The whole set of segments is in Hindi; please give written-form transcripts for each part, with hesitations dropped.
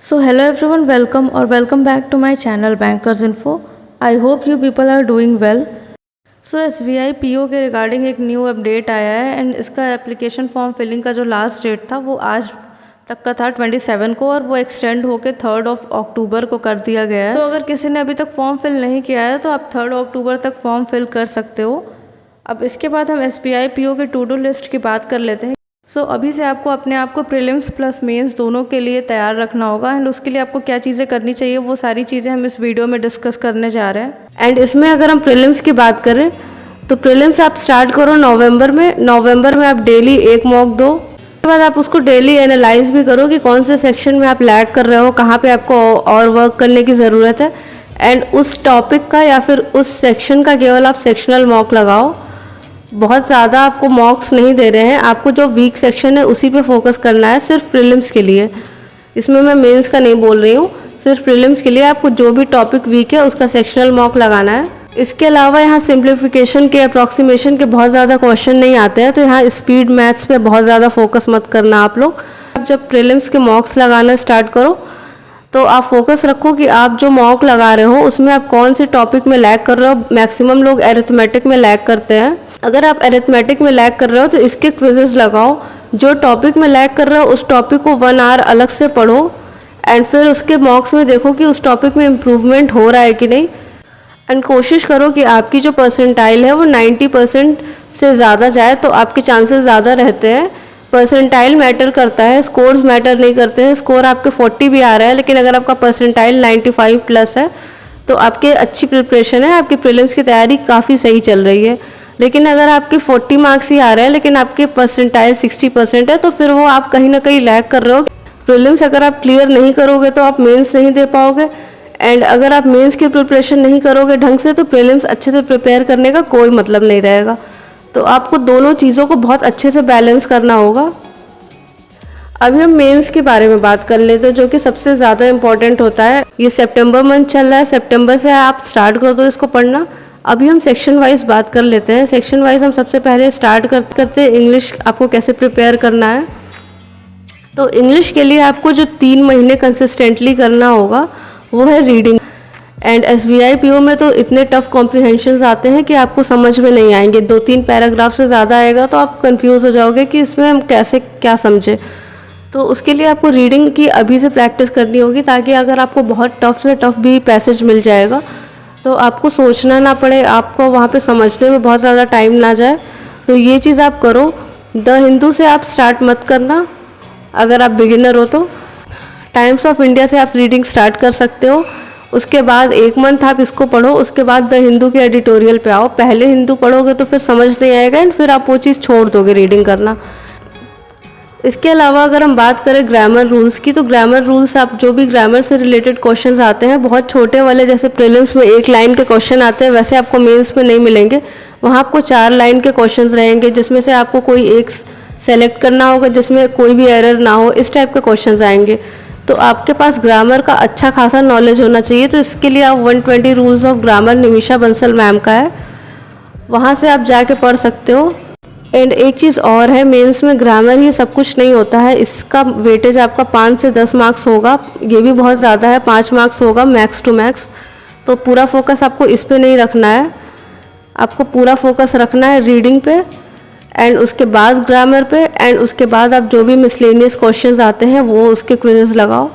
So hello everyone, welcome back to my channel Bankers Info. I hope you people are doing well. So SBI PO के रिगार्डिंग एक न्यू अपडेट आया है एंड इसका एप्लीकेशन फॉर्म फिलिंग का जो लास्ट डेट था वो आज तक का था 27 को और वो एक्सटेंड होकर 3 अक्टूबर को कर दिया गया है। तो अगर किसी ने अभी तक फॉर्म फिल नहीं किया है तो आप 3 अक्टूबर तक फॉर्म फिल कर सकते हो। अब इसके बाद हम SBI PO के टू डू लिस्ट की बात कर लेते हैं। अभी से आपको अपने आप को प्रीलिम्स प्लस मेंस दोनों के लिए तैयार रखना होगा एंड उसके लिए आपको क्या चीज़ें करनी चाहिए वो सारी चीज़ें हम इस वीडियो में डिस्कस करने जा रहे हैं। एंड इसमें अगर हम प्रीलिम्स की बात करें तो प्रीलिम्स आप स्टार्ट करो नवंबर में आप डेली एक मॉक दो। उसके बाद आप उसको डेली एनालाइज भी करो कि कौन से सेक्शन में आप लैग कर रहे हो, कहाँ पे आपको और वर्क करने की ज़रूरत है एंड उस टॉपिक का या फिर उस सेक्शन का केवल आप सेक्शनल मॉक लगाओ। बहुत ज़्यादा आपको मॉक्स नहीं दे रहे हैं, आपको जो वीक सेक्शन है उसी पे फोकस करना है सिर्फ प्रीलिम्स के लिए। इसमें मैं मेंस का नहीं बोल रही हूँ, सिर्फ प्रीलिम्स के लिए आपको जो भी टॉपिक वीक है उसका सेक्शनल मॉक लगाना है। इसके अलावा यहाँ सिंप्लीफिकेशन के अप्रॉक्सीमेशन के बहुत ज़्यादा क्वेश्चन नहीं आते हैं, तो यहाँ स्पीड मैथ्स पे बहुत ज़्यादा फोकस मत करना आप लोग। जब प्रीलिम्स के मॉक्स लगाना स्टार्ट करो तो आप फोकस रखो कि आप जो मॉक लगा रहे हो उसमें आप कौन से टॉपिक में लैग कर रहे हो। मैक्सिमम लोग एरिथमेटिक में लैग करते हैं। अगर आप एरिथमेटिक में लैग कर रहे हो तो इसके क्विजेस लगाओ। जो टॉपिक में लैग कर रहे हो उस टॉपिक को 1 आवर अलग से पढ़ो एंड फिर उसके मॉक्स में देखो कि उस टॉपिक में इम्प्रूवमेंट हो रहा है कि नहीं। एंड कोशिश करो कि आपकी जो परसेंटाइल है वो 90% से ज़्यादा जाए, तो आपके चांसेस ज़्यादा रहते हैं। परसेंटाइल मैटर करता है, स्कोर्स मैटर नहीं करते हैं। स्कोर आपके 40 भी आ रहा है लेकिन अगर आपका परसेंटाइल 95 प्लस है तो आपके अच्छी प्रिपरेशन है, आपकी प्रीलिम्स की तैयारी काफ़ी सही चल रही है। लेकिन अगर आपके 40 मार्क्स ही आ रहे हैं लेकिन आपके परसेंटाइल 60% है तो फिर वो आप कहीं ना कहीं लैग कर रहे हो। प्रीलिम्स अगर आप क्लियर नहीं करोगे तो आप मेंस नहीं दे पाओगे एंड अगर आप मेंस की प्रिपरेशन नहीं करोगे ढंग से तो प्रीलिम्स अच्छे से प्रिपेयर करने का कोई मतलब नहीं रहेगा। तो आपको दोनों चीज़ों को बहुत अच्छे से बैलेंस करना होगा। अभी हम मेंस के बारे में बात कर लेते हैं जो कि सबसे ज़्यादा इम्पॉर्टेंट होता है। ये सितंबर मंथ चल रहा है, सितंबर से आप स्टार्ट कर दो इसको पढ़ना। अभी हम सेक्शन वाइज बात कर लेते हैं। सेक्शन वाइज हम सबसे पहले स्टार्ट करते हैं इंग्लिश आपको कैसे प्रिपेयर करना है। तो इंग्लिश के लिए आपको जो 3 महीने कंसिस्टेंटली करना होगा वो है रीडिंग। एंड SBI PO में तो इतने टफ कॉम्प्रिहेंशंस आते हैं कि आपको समझ में नहीं आएंगे। 2-3 पैराग्राफ से ज़्यादा आएगा तो आप कंफ्यूज हो जाओगे कि इसमें हम कैसे क्या समझे। तो उसके लिए आपको रीडिंग की अभी से प्रैक्टिस करनी होगी ताकि अगर आपको बहुत टफ से टफ भी पैसेज मिल जाएगा तो आपको सोचना ना पड़े, आपको वहाँ पे समझने में बहुत ज़्यादा टाइम ना जाए। तो ये चीज़ आप करो। द हिंदू से आप स्टार्ट मत करना अगर आप बिगिनर हो तो। टाइम्स ऑफ इंडिया से आप रीडिंग स्टार्ट कर सकते हो। उसके बाद 1 मंथ आप इसको पढ़ो, उसके बाद द हिंदू के एडिटोरियल पे आओ। पहले हिंदू पढ़ोगे तो फिर समझ नहीं आएगा एंड फिर आप वो चीज़ छोड़ दोगे रीडिंग करना। इसके अलावा अगर हम बात करें ग्रामर रूल्स की तो ग्रामर रूल्स आप जो भी ग्रामर से रिलेटेड क्वेश्चंस आते हैं बहुत छोटे वाले, जैसे प्रीलिम्स में 1 लाइन के क्वेश्चन आते हैं वैसे आपको मेंस में नहीं मिलेंगे। वहाँ आपको 4 लाइन के क्वेश्चंस रहेंगे जिसमें से आपको कोई एक सेलेक्ट करना होगा जिसमें कोई भी एरर ना हो, इस टाइप के क्वेश्चंस आएंगे। तो आपके पास ग्रामर का अच्छा खासा नॉलेज होना चाहिए। तो इसके लिए आप 120 rules of grammar Nimisha Bansal ma'am का है, वहाँ से आप जाके पढ़ सकते हो। एंड एक चीज़ और है, मेंस में ग्रामर ही सब कुछ नहीं होता है। इसका वेटेज आपका 5 से 10 मार्क्स होगा, ये भी बहुत ज़्यादा है। 5 मार्क्स होगा मैक्स टू मैक्स। तो पूरा फोकस आपको इस पे नहीं रखना है, आपको पूरा फोकस रखना है रीडिंग पे एंड उसके बाद ग्रामर पे एंड उसके बाद आप जो भी मिसलेनियस क्वेश्चंस आते हैं वो उसके क्विज़ेस लगाओ।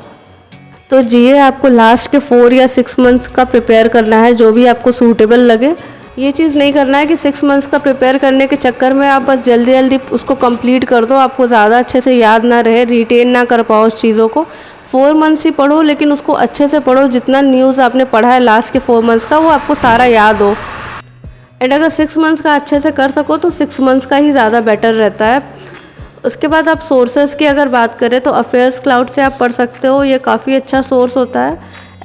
तो GA आपको लास्ट के 4 या 6 मंथ्स का प्रिपेयर करना है, जो भी आपको सूटेबल लगे। ये चीज़ नहीं करना है कि 6 मंथ्स का प्रिपेयर करने के चक्कर में आप बस जल्दी जल्दी उसको कंप्लीट कर दो, आपको ज़्यादा अच्छे से याद ना रहे, रिटेन ना कर पाओ उस चीज़ों को। 4 मंथ्स ही पढ़ो लेकिन उसको अच्छे से पढ़ो, जितना न्यूज़ आपने पढ़ा है लास्ट के 4 मंथ्स का वो आपको सारा याद हो। एंड अगर 6 मंथ्स का अच्छे से कर सको तो 6 मंथ्स का ही ज़्यादा बेटर रहता है। उसके बाद आप सोर्सेज की अगर बात करें तो अफेयर्स क्लाउड से आप पढ़ सकते हो, ये काफ़ी अच्छा सोर्स होता है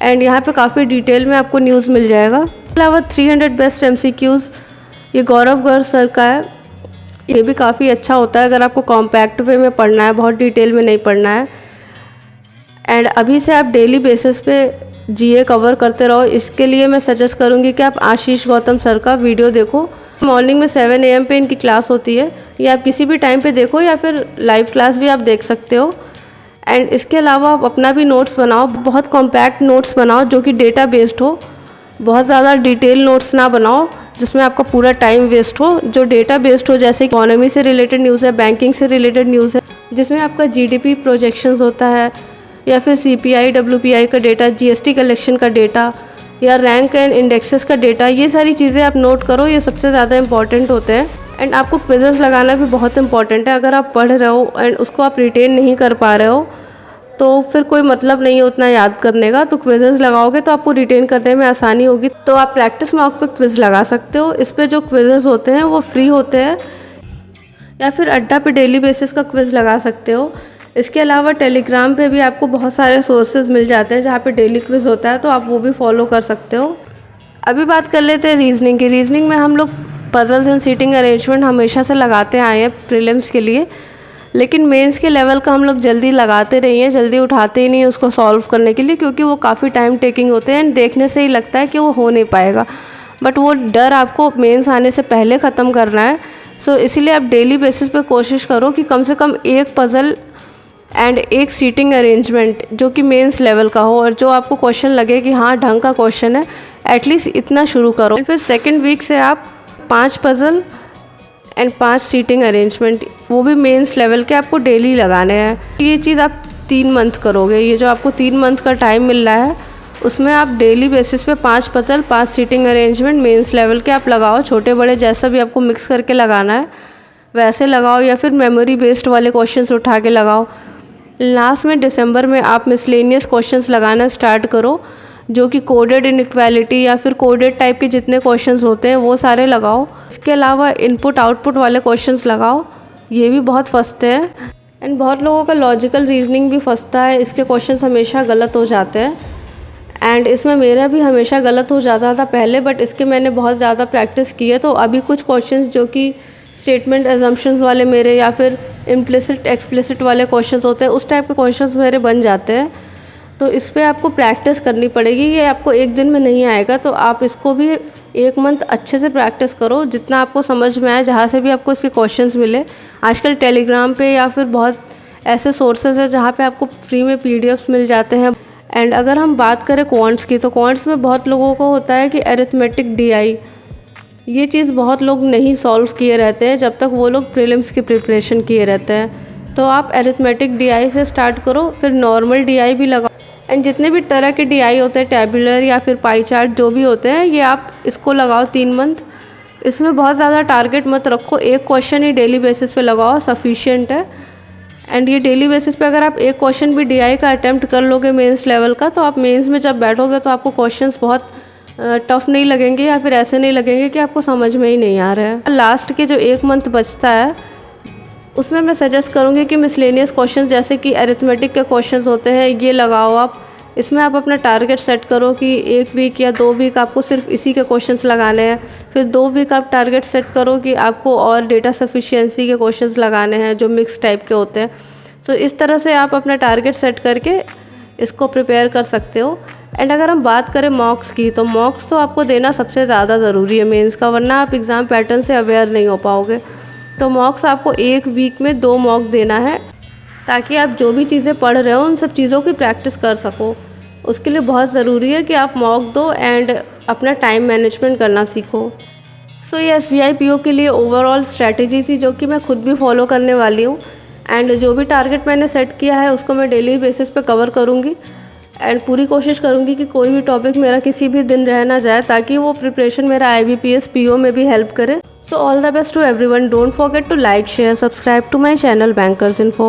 एंड यहाँ पे काफ़ी डिटेल में आपको न्यूज़ मिल जाएगा। इसके अलावा 300 बेस्ट MCQs, ये गौरव गर्ग सर का है, ये भी काफ़ी अच्छा होता है अगर आपको कॉम्पैक्ट वे में पढ़ना है, बहुत डिटेल में नहीं पढ़ना है। एंड अभी से आप डेली बेसिस पे GA कवर करते रहो। इसके लिए मैं सजेस्ट करूँगी कि आप आशीष गौतम सर का वीडियो देखो। मॉर्निंग में 7 AM पे इनकी क्लास होती है, ये आप किसी भी टाइम पे देखो या फिर लाइव क्लास भी आप देख सकते हो। एंड इसके अलावा आप अपना भी नोट्स बनाओ, बहुत कॉम्पैक्ट नोट्स बनाओ जो कि डेटा बेस्ड हो। बहुत ज़्यादा डिटेल नोट्स ना बनाओ जिसमें आपका पूरा टाइम वेस्ट हो। जो डेटा बेस्ड हो, जैसे इकोनॉमी से रिलेटेड न्यूज़ है, बैंकिंग से रिलेटेड न्यूज़ है, जिसमें आपका जीडीपी प्रोजेक्शंस होता है, या फिर सीपीआई डब्ल्यूपीआई का डेटा, जीएसटी कलेक्शन का डेटा, या रैंक एंड इंडेक्सेस का डेटा, ये सारी चीज़ें आप नोट करो। ये सबसे ज़्यादा इंपॉर्टेंट होते हैं। एंड आपको क्विज़ेस लगाना भी बहुत इंपॉर्टेंट है। अगर आप पढ़ रहे हो एंड उसको आप रिटेन नहीं कर पा रहे हो तो फिर कोई मतलब नहीं है उतना याद करने का। तो क्विज़ेस लगाओगे तो आपको रिटेन करने में आसानी होगी। तो आप प्रैक्टिस मॉक पे क्विज़ लगा सकते हो। इस पे जो क्विज़ेस होते हैं वो फ्री होते हैं, या फिर अड्डा पे डेली बेसिस का क्विज़ लगा सकते हो। इसके अलावा टेलीग्राम पे भी आपको बहुत सारे सोर्सेज मिल जाते हैं जहाँ पे डेली क्विज़ होता है, तो आप वो भी फॉलो कर सकते हो। अभी बात कर लेते हैं रीजनिंग की। रीजनिंग में हम लोग पजल्स एंड सीटिंग अरेंजमेंट हमेशा से लगाते आए हैं प्रीलिम्स के लिए, लेकिन मेंस के लेवल का हम लोग जल्दी लगाते नहीं हैं, जल्दी उठाते ही नहीं उसको सॉल्व करने के लिए, क्योंकि वो काफ़ी टाइम टेकिंग होते हैं एंड देखने से ही लगता है कि वो हो नहीं पाएगा। बट वो डर आपको मेंस आने से पहले ख़त्म करना है। सो इसीलिए आप डेली बेसिस पे कोशिश करो कि कम से कम एक पज़ल एंड एक सीटिंग अरेंजमेंट जो कि मेंस लेवल का हो और जो आपको क्वेश्चन लगे कि हाँ ढंग का क्वेश्चन है, एटलीस्ट इतना शुरू करो। फिर सेकेंड वीक से आप 5 पज़ल एंड 5 सीटिंग अरेंजमेंट, वो भी मेंस लेवल के, आपको डेली लगाने हैं। ये चीज़ आप 3 मंथ करोगे। ये जो आपको 3 मंथ का टाइम मिल रहा है उसमें आप डेली बेसिस पे 5 puzzle 5 seating arrangement mains level के आप लगाओ। छोटे बड़े जैसा भी आपको मिक्स करके लगाना है वैसे लगाओ, या फिर मेमोरी बेस्ड वाले क्वेश्चंस उठा के लगाओ। लास्ट में दिसंबर में आप मिसलेनियस क्वेश्चंस लगाना स्टार्ट करो, जो कि कोडेड इनइक्वालिटी या फिर कोडेड टाइप के जितने क्वेश्चंस होते हैं वो सारे लगाओ। इसके अलावा इनपुट आउटपुट वाले क्वेश्चंस लगाओ, ये भी बहुत फंसते हैं। एंड बहुत लोगों का लॉजिकल रीजनिंग भी फंसता है, इसके क्वेश्चंस हमेशा गलत हो जाते हैं। एंड इसमें मेरा भी हमेशा गलत हो जाता था पहले, बट इसके मैंने बहुत ज़्यादा प्रैक्टिस की है। तो अभी कुछ क्वेश्चंस जो कि स्टेटमेंट एजम्पशंस वाले मेरे, या फिर इम्प्लिसिट एक्सप्लिसिट वाले क्वेश्चंस होते हैं, उस टाइप के क्वेश्चंस मेरे बन जाते हैं। तो इस पर आपको प्रैक्टिस करनी पड़ेगी। ये आपको एक दिन में नहीं आएगा, तो आप इसको भी 1 मंथ अच्छे से प्रैक्टिस करो, जितना आपको समझ में आए, जहाँ से भी आपको इसके क्वेश्चंस मिले। आजकल टेलीग्राम पे या फिर बहुत ऐसे सोर्सेज है जहाँ पे आपको फ्री में पीडीएफ्स मिल जाते हैं। एंड अगर हम बात करें क्वांट्स की, तो क्वांट्स में बहुत लोगों को होता है कि अरिथमेटिक डीआई, ये चीज़ बहुत लोग नहीं सॉल्व किए रहते हैं जब तक वो लोग प्रीलिम्स की प्रिपरेशन किए रहते हैं। तो आप अरिथमेटिक डीआई से स्टार्ट करो, फिर नॉर्मल डीआई भी लगाओ। एंड जितने भी तरह के डीआई होते हैं, टैबुलर या फिर पाई चार्ट जो भी होते हैं, ये आप इसको लगाओ 3 मंथ। इसमें बहुत ज़्यादा टारगेट मत रखो, एक क्वेश्चन ही डेली बेसिस पे लगाओ, सफिशिएंट है। एंड ये डेली बेसिस पे अगर आप एक क्वेश्चन भी डीआई का अटैम्प्ट कर लोगे मेंस लेवल का, तो आप मेंस में जब बैठोगे तो आपको क्वेश्चंस बहुत टफ़ नहीं लगेंगे, या फिर ऐसे नहीं लगेंगे कि आपको समझ में ही नहीं आ रहा है। लास्ट के जो 1 मंथ बचता है उसमें मैं सजेस्ट करूँगी कि मिसलेनियस क्वेश्चंस जैसे कि अरिथमेटिक के क्वेश्चंस होते हैं, ये लगाओ आप। इसमें आप अपना टारगेट सेट करो कि 1 वीक या 2 वीक आपको सिर्फ इसी के क्वेश्चंस लगाने हैं। फिर 2 वीक आप टारगेट सेट करो कि आपको और डेटा सफिशिएंसी के क्वेश्चंस लगाने हैं जो मिक्स टाइप के होते हैं। सो इस तरह से आप अपना टारगेट सेट करके इसको प्रिपेयर कर सकते हो। एंड अगर हम बात करें मॉक्स की, तो मॉक्स तो आपको देना सबसे ज़्यादा ज़रूरी है मेंस का, वरना आप एग्ज़ाम पैटर्न से अवेयर नहीं हो पाओगे। तो मॉक्स आपको 1 वीक में 2 मॉक देना है, ताकि आप जो भी चीज़ें पढ़ रहे हो उन सब चीज़ों की प्रैक्टिस कर सको। उसके लिए बहुत ज़रूरी है कि आप मॉक दो एंड अपना टाइम मैनेजमेंट करना सीखो। सो ये SBI PO के लिए ओवरऑल स्ट्रैटेजी थी, जो कि मैं खुद भी फॉलो करने वाली हूँ। एंड जो भी टारगेट मैंने सेट किया है उसको मैं डेली बेसिस पे कवर करूँगी। एंड पूरी कोशिश करूँगी कि कोई भी टॉपिक मेरा किसी भी दिन रह ना जाए, ताकि वो प्रिपरेशन मेरा IBPS PO में भी हेल्प करे। So all the best to everyone. Don't forget to like, share, subscribe to my channel Bankers Info.